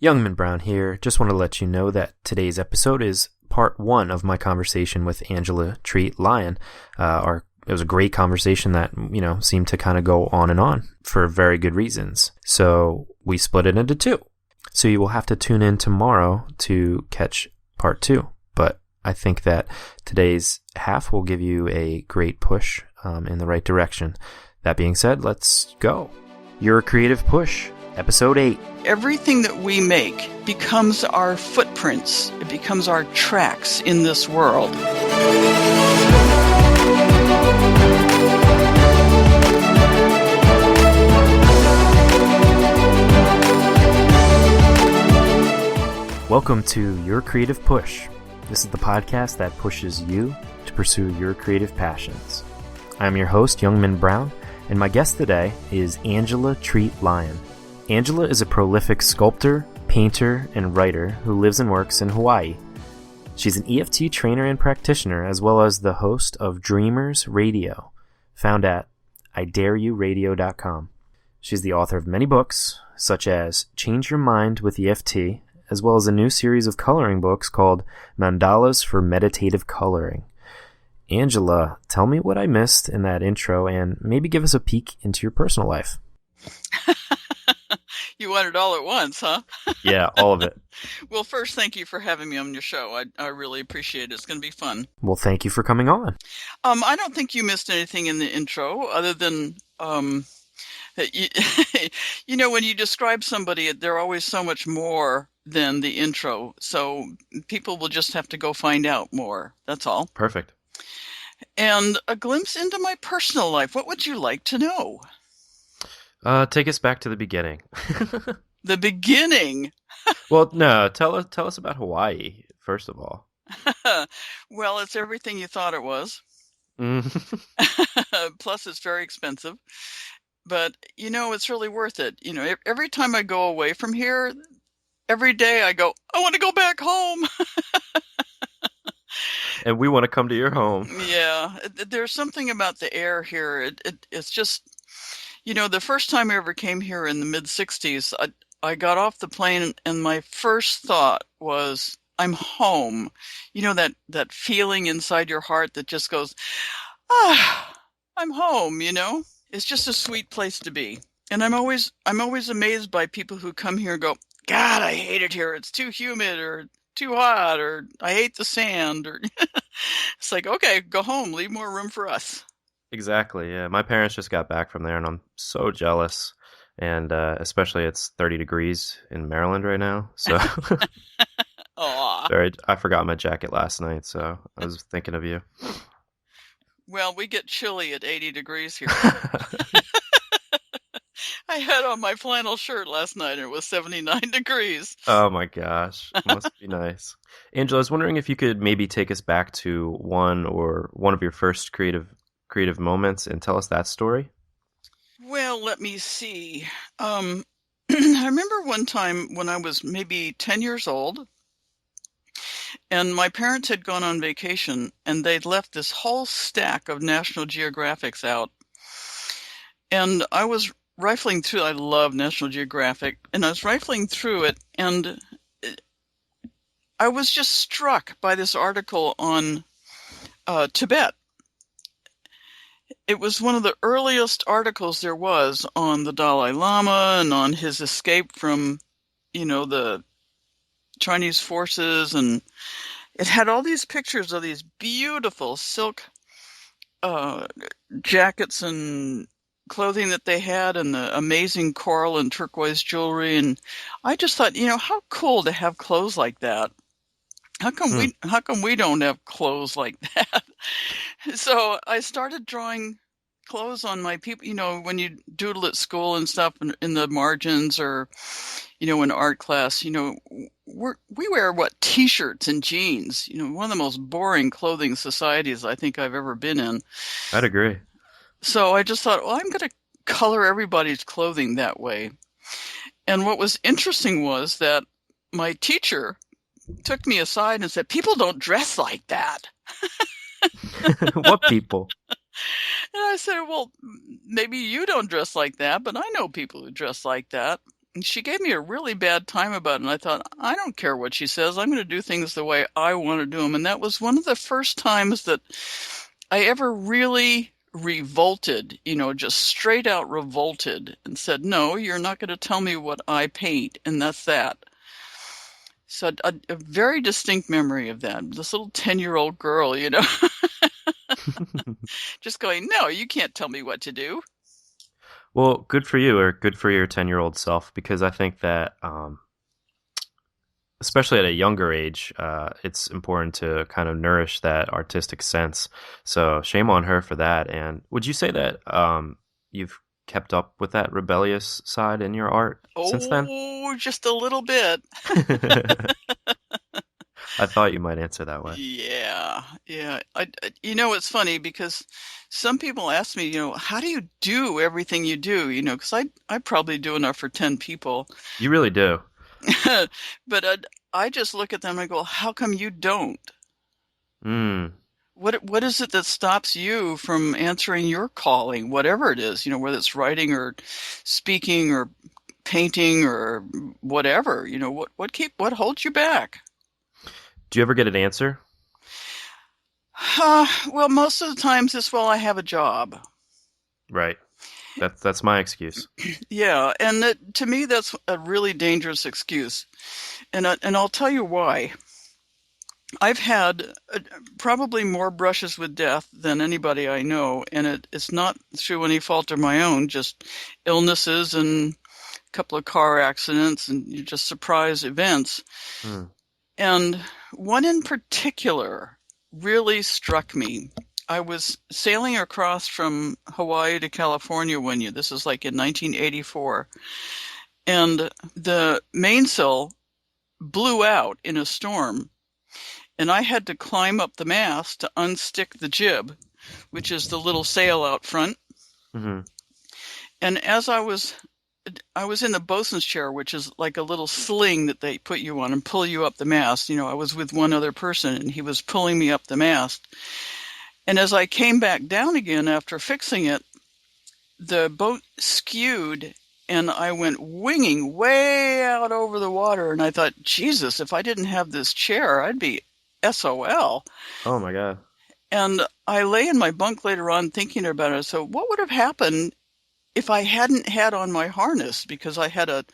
Youngman Brown here. Just want to let you know that today's episode is part one of my conversation with Angela Treat Lyon. It was a great conversation that, seemed to kind of go on and on for very good reasons. So we split it into two. So you will have to tune in tomorrow to catch part two. But I think that today's half will give you a great push in the right direction. That being said, let's go. Your Creative Push, Episode 8. Everything that we make becomes our footprints. It becomes our tracks in this world. Welcome to Your Creative Push. This is the podcast that pushes you to pursue your creative passions. I'm your host, Youngman Brown, and my guest today is Angela Treat Lyon. Angela is a prolific sculptor, painter, and writer who lives and works in Hawaii. She's an EFT trainer and practitioner, as well as the host of Dreamers Radio, found at idareyouradio.com. She's the author of many books, such as Change Your Mind with EFT, as well as a new series of coloring books called Mandalas for Meditative Coloring. Angela, tell me what I missed in that intro and maybe give us a peek into your personal life. You want it all at once, huh? Yeah, all of it. Well, first, thank you for having me on your show. I really appreciate it. It's going to be fun. Well, thank you for coming on. I don't think you missed anything in the intro other than, when you describe somebody, they're always so much more than the intro. So people will just have to go find out more. That's all. Perfect. And a glimpse into my personal life. What would you like to know? Take us back to the beginning. The beginning? Well, no, tell us about Hawaii, first of all. Well, it's everything you thought it was. Plus, it's very expensive. But, it's really worth it. Every time I go away from here, every day I go, I want to go back home. And we want to come to your home. Yeah, there's something about the air here. It's just, the first time I ever came here in the mid-'60s, I got off the plane and my first thought was, I'm home. That feeling inside your heart that just goes, I'm home, It's just a sweet place to be. And I'm always amazed by people who come here and go, God, I hate it here. It's too humid or too hot, or I hate the sand, or it's like, okay, go home, leave more room for us. Exactly. Yeah, my parents just got back from there, and I'm so jealous. And especially, it's 30 degrees in Maryland right now. So, sorry, I forgot my jacket last night, so I was thinking of you. Well, we get chilly at 80 degrees here. I had on my flannel shirt last night and it was 79 degrees. Oh my gosh. Must be nice. Angela, I was wondering if you could maybe take us back to one of your first creative moments and tell us that story. Well, let me see. I remember one time when I was maybe 10 years old and my parents had gone on vacation and they'd left this whole stack of National Geographics out. And I was rifling through, I love National Geographic, and I was rifling through it, and I was just struck by this article on Tibet. It was one of the earliest articles there was on the Dalai Lama and on his escape from, the Chinese forces, and it had all these pictures of these beautiful silk jackets and clothing that they had and the amazing coral and turquoise jewelry. And I just thought, how cool to have clothes like that. How come we don't have clothes like that? So I started drawing clothes on my people, when you doodle at school and stuff in the margins or, in art class, we wear T-shirts and jeans, one of the most boring clothing societies I think I've ever been in. I'd agree. So I just thought, well, I'm going to color everybody's clothing that way. And what was interesting was that my teacher took me aside and said, people don't dress like that. What people? And I said, well, maybe you don't dress like that, but I know people who dress like that. And she gave me a really bad time about it, and I thought, I don't care what she says. I'm going to do things the way I want to do them. And that was one of the first times that I ever really revolted, just straight out revolted and said, no, you're not going to tell me what I paint, and that's that. So a very distinct memory of that. This little 10-year-old girl, just going, no, you can't tell me what to do. Well, good for you, or good for your 10-year-old self, because I think that, especially at a younger age, it's important to kind of nourish that artistic sense. So shame on her for that. And would you say that you've kept up with that rebellious side in your art since then? Oh, just a little bit. I thought you might answer that way. Yeah. It's funny because some people ask me, how do you do everything you do? Because I probably do enough for 10 people. You really do. But I just look at them and go, how come you don't? What is it that stops you from answering your calling, whatever it is, whether it's writing or speaking or painting or whatever, what holds you back? Do you ever get an answer? Well, most of the times it's, well, I have a job. Right. That's my excuse. Yeah, and to me that's a really dangerous excuse, and I'll tell you why. I've had probably more brushes with death than anybody I know, and it's not through any fault of my own, just illnesses and a couple of car accidents and just surprise events. And one in particular really struck me. I was sailing across from Hawaii to California one year. This is like in 1984. And the mainsail blew out in a storm. And I had to climb up the mast to unstick the jib, which is the little sail out front. Mm-hmm. And as I was in the bosun's chair, which is like a little sling that they put you on and pull you up the mast. I was with one other person, and he was pulling me up the mast. And as I came back down again after fixing it, the boat skewed, and I went winging way out over the water. And I thought, Jesus, if I didn't have this chair, I'd be SOL. Oh, my God. And I lay in my bunk later on thinking about it. So what would have happened if I hadn't had on my harness? Because I had a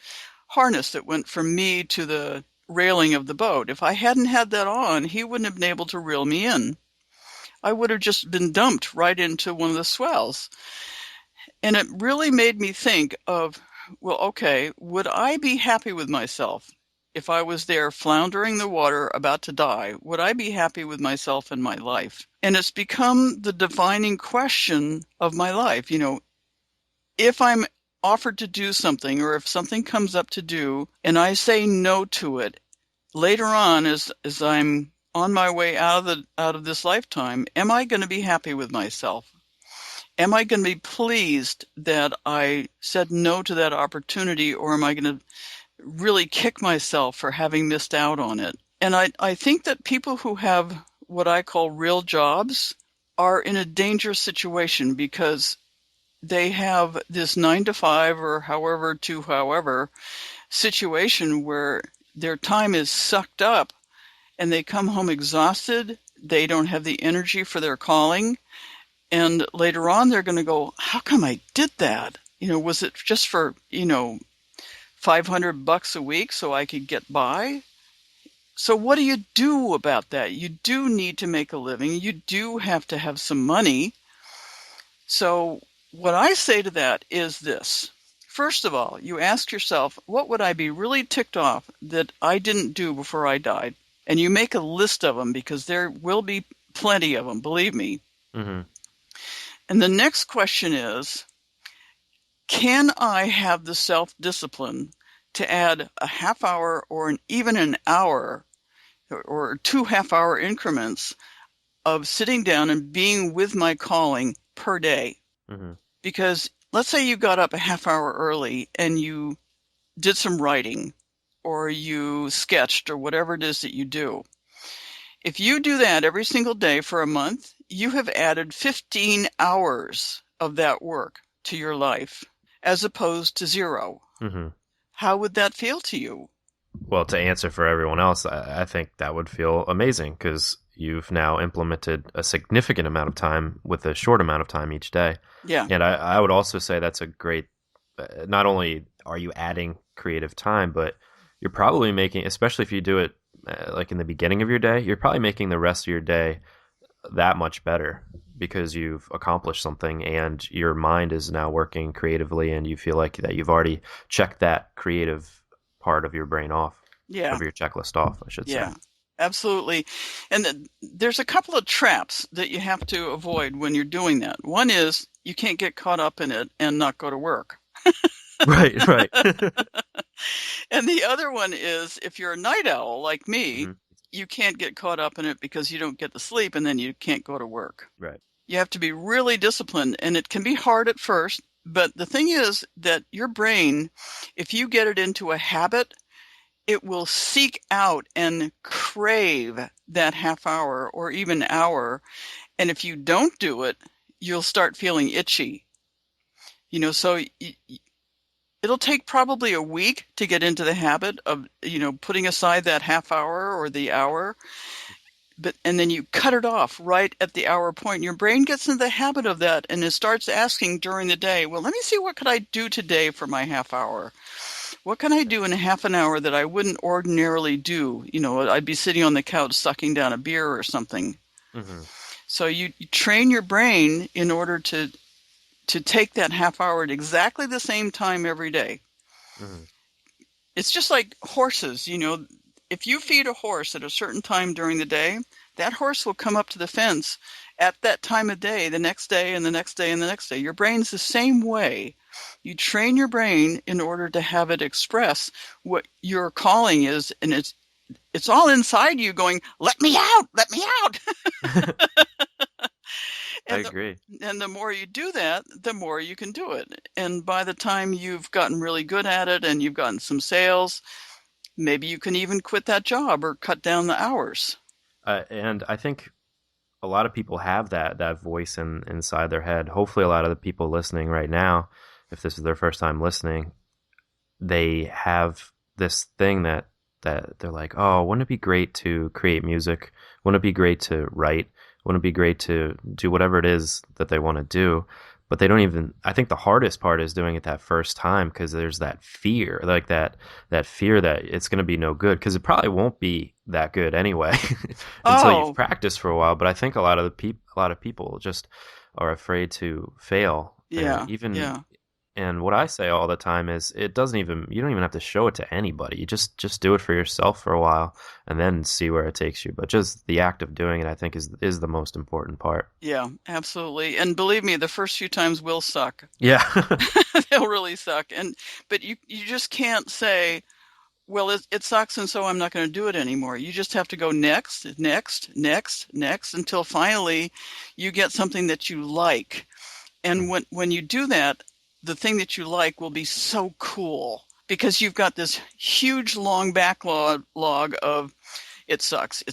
harness that went from me to the railing of the boat. If I hadn't had that on, he wouldn't have been able to reel me in. I would have just been dumped right into one of the swells. And it really made me think of, well, okay, would I be happy with myself if I was there floundering the water about to die? Would I be happy with myself and my life? And it's become the defining question of my life. If I'm offered to do something, or if something comes up to do and I say no to it, later on as I'm on my way out of this lifetime, am I going to be happy with myself? Am I going to be pleased that I said no to that opportunity, or am I going to really kick myself for having missed out on it? And I think that people who have what I call real jobs are in a dangerous situation, because they have this 9 to 5 or however situation where their time is sucked up and they come home exhausted. They don't have the energy for their calling. And later on, they're going to go, how come I did that? Was it just for, $500 a week so I could get by? So what do you do about that? You do need to make a living. You do have to have some money. So what I say to that is this. First of all, you ask yourself, what would I be really ticked off that I didn't do before I died? And you make a list of them, because there will be plenty of them, believe me. Mm-hmm. And the next question is, can I have the self-discipline to add a half hour or even an hour or 2 half-hour increments of sitting down and being with my calling per day? Mm-hmm. Because let's say you got up a half hour early and you did some writing, or you sketched, or whatever it is that you do. If you do that every single day for a month, you have added 15 hours of that work to your life, as opposed to 0. Mm-hmm. How would that feel to you? Well, to answer for everyone else, I think that would feel amazing because you've now implemented a significant amount of time with a short amount of time each day. Yeah. And I would also say that's a great, not only are you adding creative time, but you're probably making, especially if you do it like in the beginning of your day, you're probably making the rest of your day that much better because you've accomplished something and your mind is now working creatively and you feel like that you've already checked that creative part of your brain off, Yeah. of your checklist off, I should say. Yeah. Absolutely. And there's a couple of traps that you have to avoid when you're doing that. One is you can't get caught up in it and not go to work. Right, right. And the other one is if you're a night owl like me, Mm-hmm. you can't get caught up in it because you don't get to sleep and then you can't go to work. Right. You have to be really disciplined, and it can be hard at first. But the thing is that your brain, if you get it into a habit, it will seek out and crave that half hour or even hour. And if you don't do it, you'll start feeling itchy. So it'll take probably a week to get into the habit of, putting aside that half hour or the hour. And then you cut it off right at the hour point. Your brain gets into the habit of that and it starts asking during the day, well, let me see, what could I do today for my half hour? What can I do in a half an hour that I wouldn't ordinarily do? I'd be sitting on the couch sucking down a beer or something. Mm-hmm. So you train your brain in order to take that half hour at exactly the same time every day. Mm-hmm. It's just like horses, if you feed a horse at a certain time during the day, that horse will come up to the fence at that time of day, the next day and the next day and the next day. Your brain's the same way. You train your brain in order to have it express what your calling is, and it's all inside you going, let me out, let me out. I agree. And the more you do that, the more you can do it. And by the time you've gotten really good at it and you've gotten some sales, maybe you can even quit that job or cut down the hours. And I think a lot of people have that voice inside their head. Hopefully, a lot of the people listening right now, if this is their first time listening, they have this thing that they're like, oh, wouldn't it be great to create music? Wouldn't it be great to write? Wouldn't it be great to do whatever it is that they want to do? But they don't even, I think the hardest part is doing it that first time because there's that fear, like that fear that it's going to be no good because it probably won't be that good anyway until you've practiced for a while. But I think a lot of people just are afraid to fail. Yeah. And and what I say all the time is you don't even have to show it to anybody. You just do it for yourself for a while and then see where it takes you. But just the act of doing it, I think, is the most important part. Yeah, absolutely. And believe me, the first few times will suck. Yeah. They'll really suck. But you just can't say, well, it sucks and so I'm not going to do it anymore. You just have to go next until finally you get something that you like. And when you do that, the thing that you like will be so cool because you've got this huge long backlog of it sucks.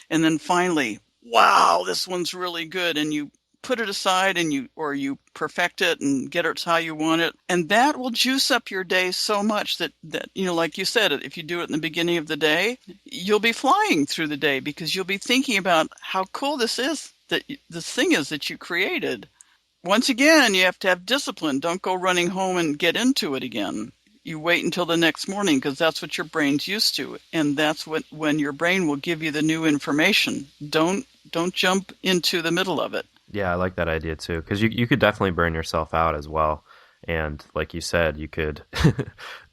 And then finally, wow, this one's really good. And you put it aside and you perfect it and get it how you want it. And that will juice up your day so much that, like you said, if you do it in the beginning of the day, you'll be flying through the day because you'll be thinking about how cool this is, that this thing is that you created. Once again, you have to have discipline. Don't go running home and get into it again. You wait until the next morning because that's what your brain's used to. And that's when your brain will give you the new information. Don't jump into the middle of it. Yeah, I like that idea too, because you could definitely burn yourself out as well. And like you said, you could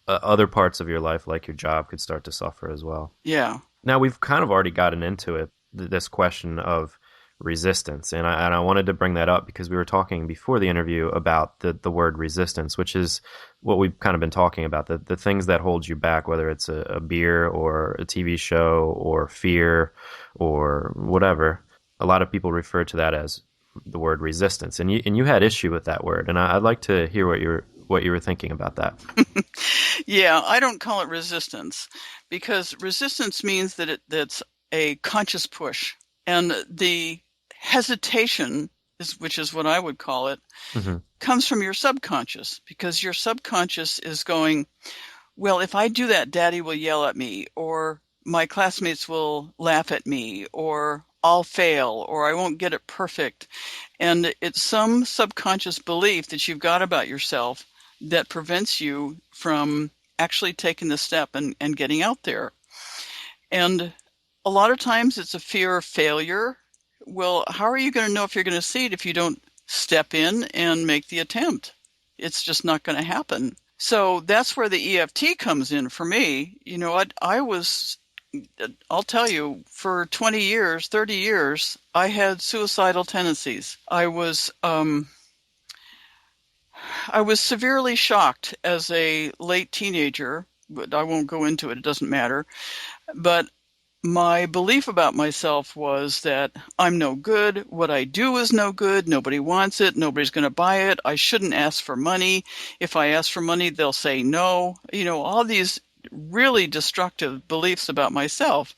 other parts of your life, like your job, could start to suffer as well. Yeah. Now, we've kind of already gotten into it, this question of resistance. And I wanted to bring that up because we were talking before the interview about the word resistance, which is what we've kind of been talking about, the things that hold you back, whether it's a beer or a TV show or fear or whatever. A lot of people refer to that as the word resistance. And you had issue with that word. And I'd like to hear what you were thinking about that. Yeah, I don't call it resistance because resistance means that that's a conscious push. And the hesitation which is what I would call it, Mm-hmm. comes from your subconscious, because your subconscious is going, well, if I do that, Daddy will yell at me, or my classmates will laugh at me, or I'll fail, or I won't get it perfect. And it's some subconscious belief that you've got about yourself that prevents you from actually taking the step and getting out there. And a lot of times it's a fear of failure. Well, how are you going to know if you're going to see it if you don't step in and make the attempt? It's just not going to happen. So that's where the EFT comes in for me. You know, I'll tell you, for 20 years, 30 years, I had suicidal tendencies. I was severely shocked as a late teenager, but I won't go into it. It doesn't matter. But my belief about myself was that I'm no good. What I do is no good. Nobody wants it. Nobody's going to buy it. I shouldn't ask for money. If I ask for money, they'll say no. You know, all these really destructive beliefs about myself.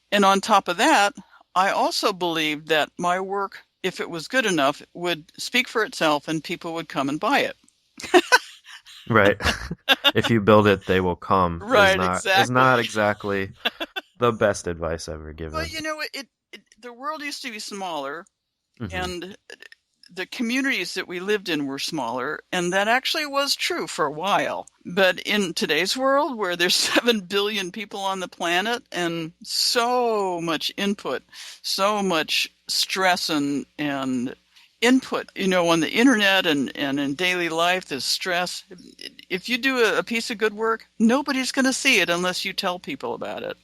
And on top of that, I also believed that my work, if it was good enough, would speak for itself and people would come and buy it. Right. If you build it, they will come. Right, Is not exactly. exactly the best advice ever Well, given. you know, the world used to be smaller, Mm-hmm. and the communities that we lived in were smaller, and that actually was true for a while. But in today's world, where there's 7 billion people on the planet and so much input, so much stress and input, you know, on the internet and in daily life, there's stress. If you do a piece of good work, nobody's going to see it unless you tell people about it.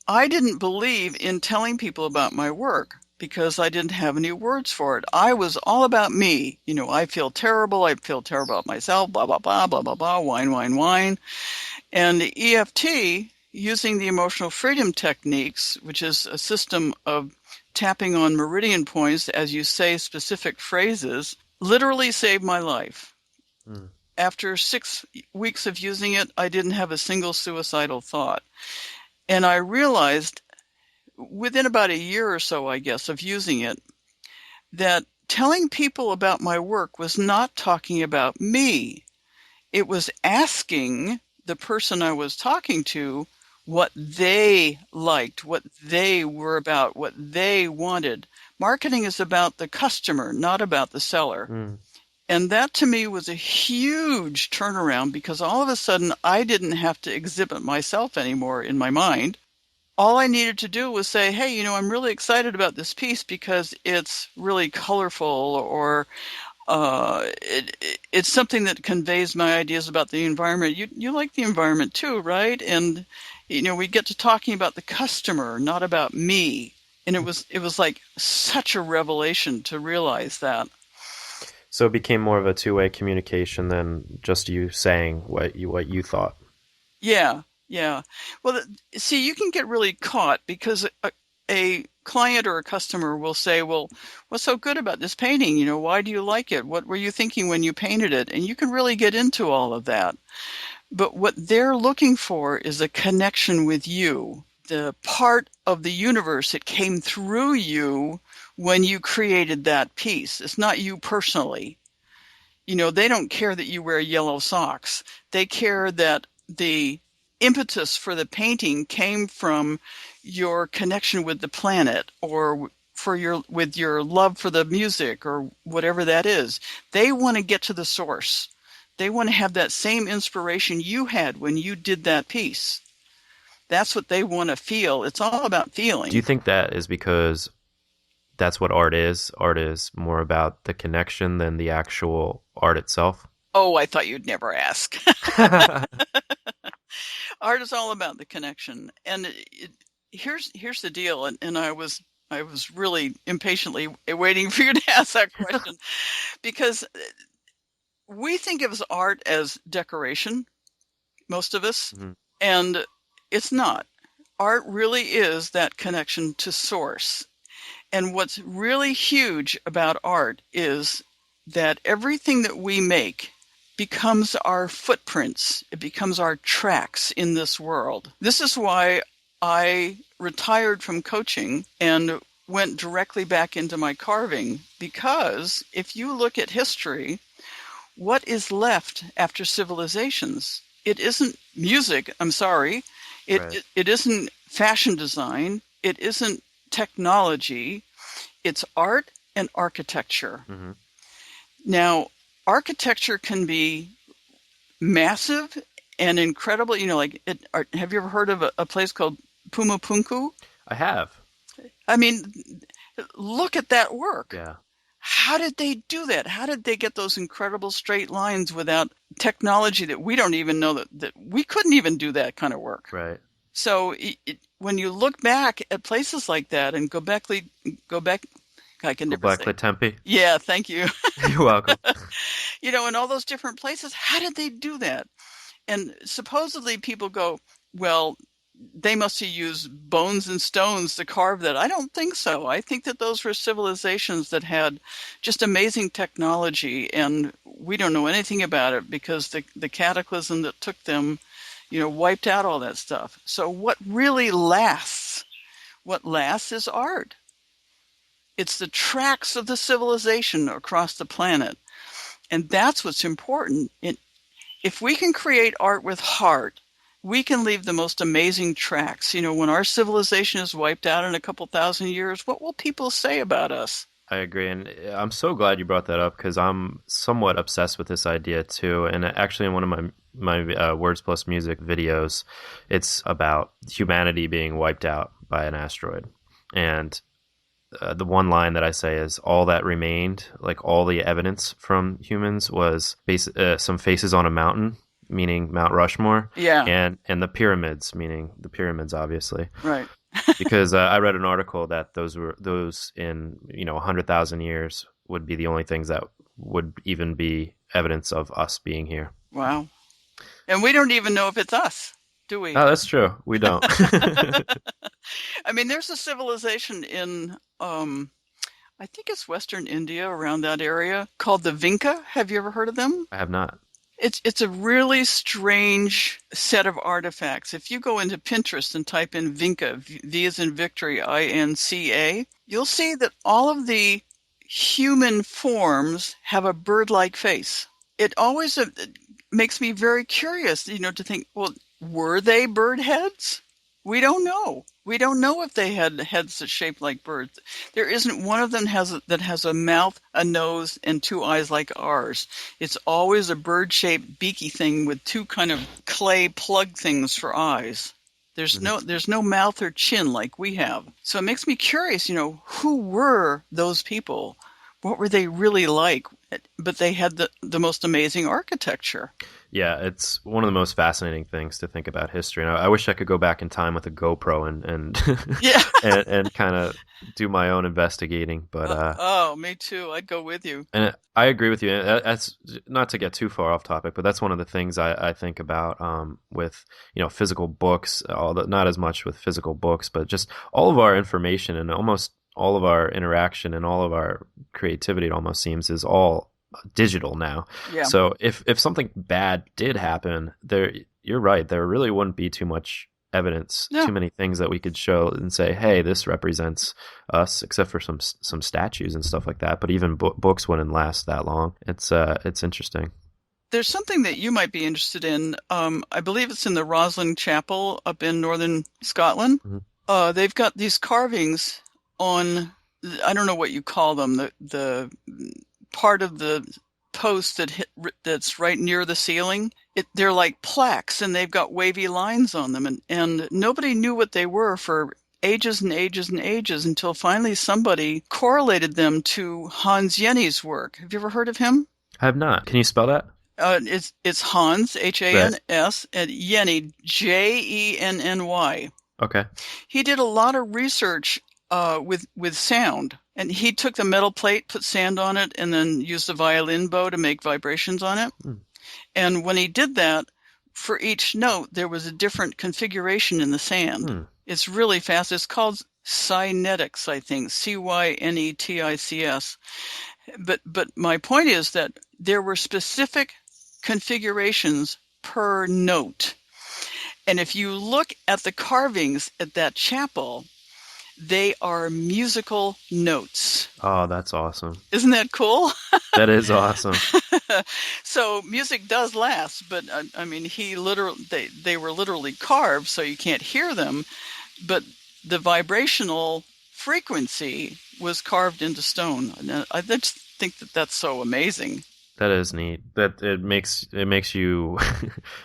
I didn't believe in telling people about my work because I didn't have any words for it. I was all about me. You know, I feel terrible about myself, blah, blah, blah, blah, blah, blah, whine, whine, whine. And the EFT, using the emotional freedom techniques, which is a system of tapping on meridian points as you say specific phrases, literally saved my life. Mm. After 6 weeks of using it, I didn't have a single suicidal thought. And I realized within about a year or so, I guess, of using it, that telling people about my work was not talking about me. It was asking the person I was talking to what they liked, what they were about, what they wanted. Marketing is about the customer, not about the seller. Mm. And that to me was a huge turnaround, because all of a sudden I didn't have to exhibit myself anymore in my mind. All I needed to do was say, hey, you know, I'm really excited about this piece because it's really colorful, or it's something that conveys my ideas about the environment. You like the environment too, right? And, you know, we get to talking about the customer, not about me. And it was like such a revelation to realize that. So it became more of a two-way communication than just you saying what you thought. Yeah, yeah. Well, see, you can get really caught because a client or a customer will say, well, what's so good about this painting? You know, why do you like it? What were you thinking when you painted it? And you can really get into all of that. But what they're looking for is a connection with you, the part of the universe that came through you when you created that piece. It's not you personally. You know, they don't care that you wear yellow socks. They care that the impetus for the painting came from your connection with the planet, or with your love for the music, or whatever that is. They want to get to the source. They want to have that same inspiration you had when you did that piece. That's what they want to feel. It's all about feeling. Do you think that is because that's what art is? Art is more about the connection than the actual art itself? Oh, I thought you'd never ask. Art is all about the connection. And here's the deal. And I was really impatiently waiting for you to ask that question, because we think of art as decoration, most of us, Mm-hmm. and it's not. Art really is that connection to source. And what's really huge about art is that everything that we make becomes our footprints. It becomes our tracks in this world. This is why I retired from coaching and went directly back into my carving, because if you look at history, what is left after civilizations? It isn't music, I'm sorry. Right. It isn't fashion design. It isn't technology. It's art and architecture. Mm-hmm. Now, architecture can be massive and incredible. Have you ever heard of a place called Pumapunku? I have. I mean, look at that work. Yeah. How did they do that? How did they get those incredible straight lines without technology that we don't even know that we couldn't even do that kind of work? Right. So when you look back at places like that and go back, I can never say. Gobekli Tempe. Yeah, thank you. You're welcome. In all those different places, how did they do that? And supposedly people go, well, they must have used bones and stones to carve that. I don't think so. I think that those were civilizations that had just amazing technology, and we don't know anything about it because the cataclysm that took them, wiped out all that stuff. So what really lasts? What lasts is art. It's the tracks of the civilization across the planet. And that's what's important. If we can create art with heart, we can leave the most amazing tracks. When our civilization is wiped out in a couple thousand years, what will people say about us? I agree. And I'm so glad you brought that up because I'm somewhat obsessed with this idea too. And actually in one of my Words Plus Music videos, it's about humanity being wiped out by an asteroid. And the one line that I say is all that remained, like all the evidence from humans was some faces on a mountain, meaning Mount Rushmore. Yeah. And the pyramids, meaning the pyramids, obviously. Right. Because I read an article that those in 100,000 years would be the only things that would even be evidence of us being here. Wow. And we don't even know if it's us, do we? Oh, that's true. We don't. I mean, there's a civilization in, I think it's Western India, around that area, called the Vinca. Have you ever heard of them? I have not. It's a really strange set of artifacts. If you go into Pinterest and type in Vinca, V as in Victory, INCA, you'll see that all of the human forms have a bird-like face. It always makes me very curious, to think, well, were they bird heads? We don't know. We don't know if they had heads that shaped like birds. There isn't one of them that has a mouth, a nose, and two eyes like ours. It's always a bird-shaped beaky thing with two kind of clay plug things for eyes. There's no mouth or chin like we have. So it makes me curious, who were those people? What were they really like? But they had the most amazing architecture. Yeah, it's one of the most fascinating things to think about history. And I wish I could go back in time with a GoPro and yeah. and kind of do my own investigating. But me too. I'd go with you. And I agree with you. That's not to get too far off topic, but that's one of the things I think about with physical books. Not as much with physical books, but just all of our information and almost all of our interaction and all of our creativity, it almost seems, is all digital now. Yeah. So if something bad did happen, you're right, there really wouldn't be too much evidence, too many things that we could show and say, hey, this represents us, except for some statues and stuff like that. But even books wouldn't last that long. It's interesting. There's something that you might be interested in. I believe it's in the Roslin Chapel up in northern Scotland. Mm-hmm. They've got these carvings on, I don't know what you call them, the part of the post that's right near the ceiling. They're like plaques, and they've got wavy lines on them, and nobody knew what they were for ages and ages and ages until finally somebody correlated them to Hans Jenny's work. Have you ever heard of him? I have not. Can you spell that? It's Hans, Hans, and Jenny, Jenny. Okay. He did a lot of research with sound, and he took the metal plate, put sand on it, and then used the violin bow to make vibrations on it. And when he did that, for each note, there was a different configuration in the sand. It's really fast. It's called cynetics, I think, Cynetics. But my point is that there were specific configurations per note. And if you look at the carvings at that chapel, They are musical notes. Oh, that's awesome. Isn't that cool? That is awesome. So music does last, but I mean, they were literally carved so you can't hear them, but the vibrational frequency was carved into stone. And I just think that that's so amazing. That is neat. That it makes you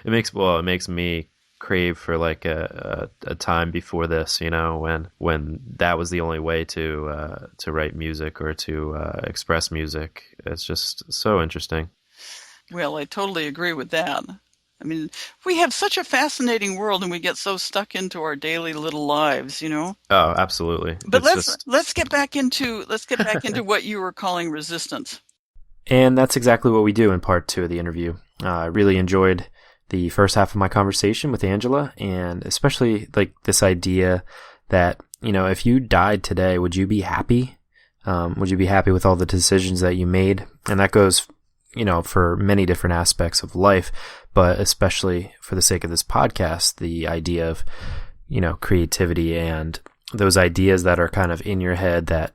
it makes me crave for like a time before this, when that was the only way to write music or to express music. It's just so interesting. Well, I totally agree with that. I mean, we have such a fascinating world, and we get so stuck into our daily little lives, Oh, absolutely. But let's get back into what you were calling resistance. And that's exactly what we do in part 2 of the interview. I really enjoyed the first half of my conversation with Angela, and especially like this idea that, if you died today, would you be happy? Would you be happy with all the decisions that you made? And that goes, for many different aspects of life, but especially for the sake of this podcast, the idea of, creativity and those ideas that are kind of in your head that,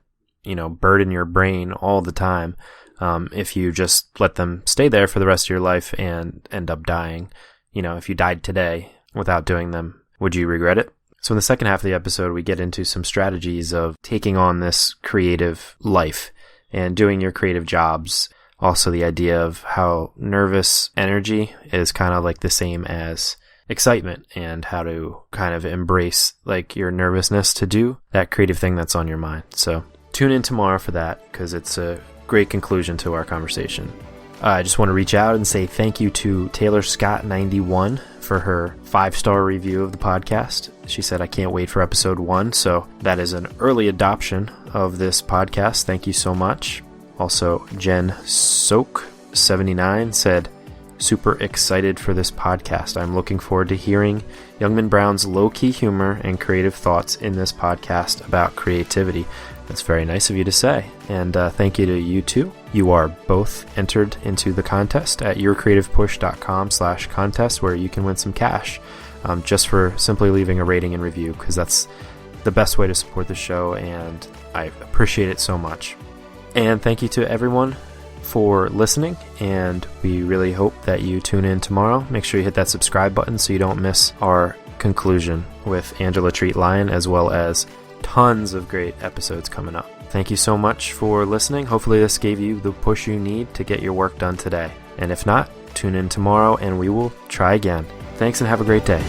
burden your brain all the time. If you just let them stay there for the rest of your life and end up dying, if you died today without doing them, would you regret it? So in the second half of the episode, we get into some strategies of taking on this creative life and doing your creative jobs. Also the idea of how nervous energy is kind of like the same as excitement, and how to kind of embrace like your nervousness to do that creative thing that's on your mind. So tune in tomorrow for that, because it's a great conclusion to our conversation. I just want to reach out and say thank you to Taylor Scott 91 for her 5-star review of the podcast. She said, "I can't wait for episode 1. So that is an early adoption of this podcast. Thank you so much. Also, Jen Soak 79 said, "Super excited for this podcast. I'm looking forward to hearing Youngman Brown's low-key humor and creative thoughts in this podcast about creativity." That's very nice of you to say. And thank you to you too. You are both entered into the contest at yourcreativepush.com/contest, where you can win some cash just for simply leaving a rating and review, because that's the best way to support the show, and I appreciate it so much. And thank you to everyone for listening, and we really hope that you tune in tomorrow. Make sure you hit that subscribe button so you don't miss our conclusion with Angela Treat Lyon, as well as tons of great episodes coming up. Thank you so much for listening. Hopefully this gave you the push you need to get your work done today. And if not, tune in tomorrow and we will try again. Thanks and have a great day.